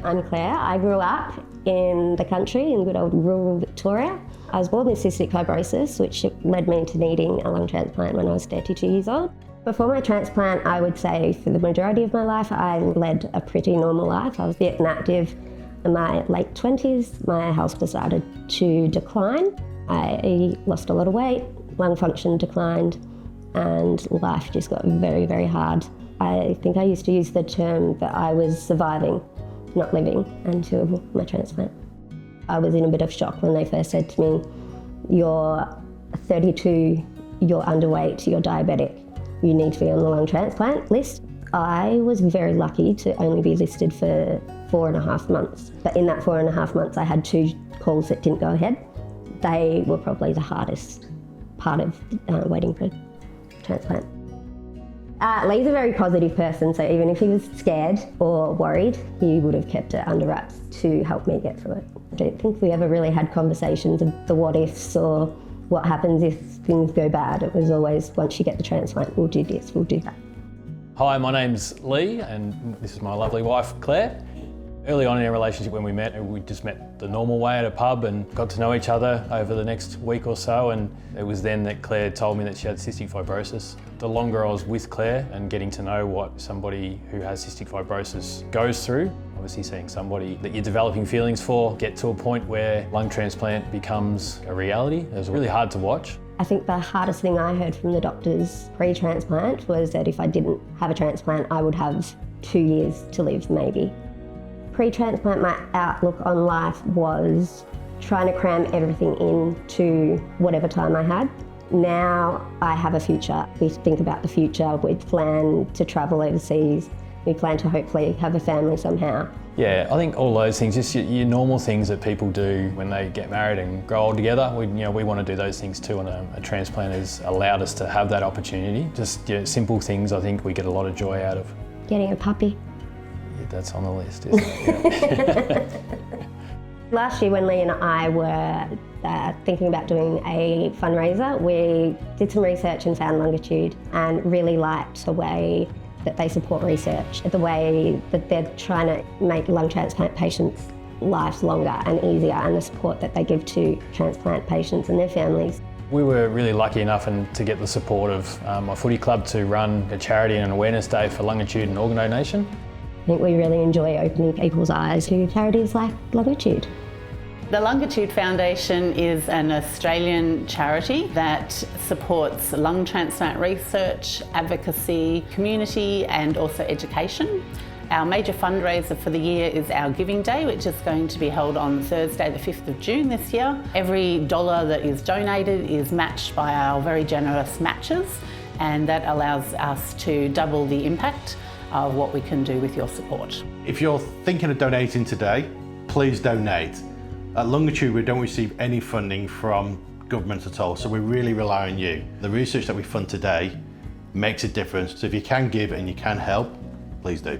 I'm Claire. I grew up in the country in good old rural Victoria. I was born with cystic fibrosis, which led me to needing a lung transplant when I was 32 years old. Before my transplant, I would say for the majority of my life, I led a pretty normal life. I was fit and active. In my late 20s, my health started to decline. I lost a lot of weight, lung function declined, and life just got very, very hard. I think I used to use the term that I was surviving, not living, until my transplant. I was in a bit of shock when they first said to me, "You're 32, you're underweight, you're diabetic, you need to be on the lung transplant list." I was very lucky to only be listed for 4.5 months. But in that 4.5 months, I had 2 calls that didn't go ahead. They were probably the hardest part of waiting for transplant. Lee's a very positive person, so even if he was scared or worried, he would have kept it under wraps to help me get through it. I don't think we ever really had conversations of the what ifs or what happens if things go bad. It was always, once you get the transplant, we'll do this, we'll do that. Hi, my name's Lee and this is my lovely wife, Claire. Early on in our relationship when we just met the normal way at a pub and got to know each other over the next week or so, and it was then that Claire told me that she had cystic fibrosis. The longer I was with Claire and getting to know what somebody who has cystic fibrosis goes through, obviously seeing somebody that you're developing feelings for get to a point where lung transplant becomes a reality, it was really hard to watch. I think the hardest thing I heard from the doctors pre-transplant was that if I didn't have a transplant, I would have 2 years to live, maybe. Pre-transplant, my outlook on life was trying to cram everything into whatever time I had. Now I have a future. We think about the future. We plan to travel overseas. We plan to hopefully have a family somehow. Yeah, I think all those things, just your normal things that people do when they get married and grow old together, we want to do those things too, and a transplant has allowed us to have that opportunity. Just simple things I think we get a lot of joy out of. Getting a puppy. That's on the list, isn't it? Yeah. Last year when Lee and I were thinking about doing a fundraiser, we did some research and found Lungitude and really liked the way that they support research, the way that they're trying to make lung transplant patients' lives longer and easier, and the support that they give to transplant patients and their families. We were really lucky enough to get the support of my footy club to run a charity and an awareness day for Lungitude and organ donation. I think we really enjoy opening people's eyes to charities like Lungitude. The Lungitude Foundation is an Australian charity that supports lung transplant research, advocacy, community and also education. Our major fundraiser for the year is our Giving Day, which is going to be held on Thursday the 5th of June this year. Every dollar that is donated is matched by our very generous matchers, and that allows us to double the impact of what we can do with your support. If you're thinking of donating today, please donate. At Lungitude, we don't receive any funding from government at all, so we really rely on you. The research that we fund today makes a difference, so if you can give and you can help, please do.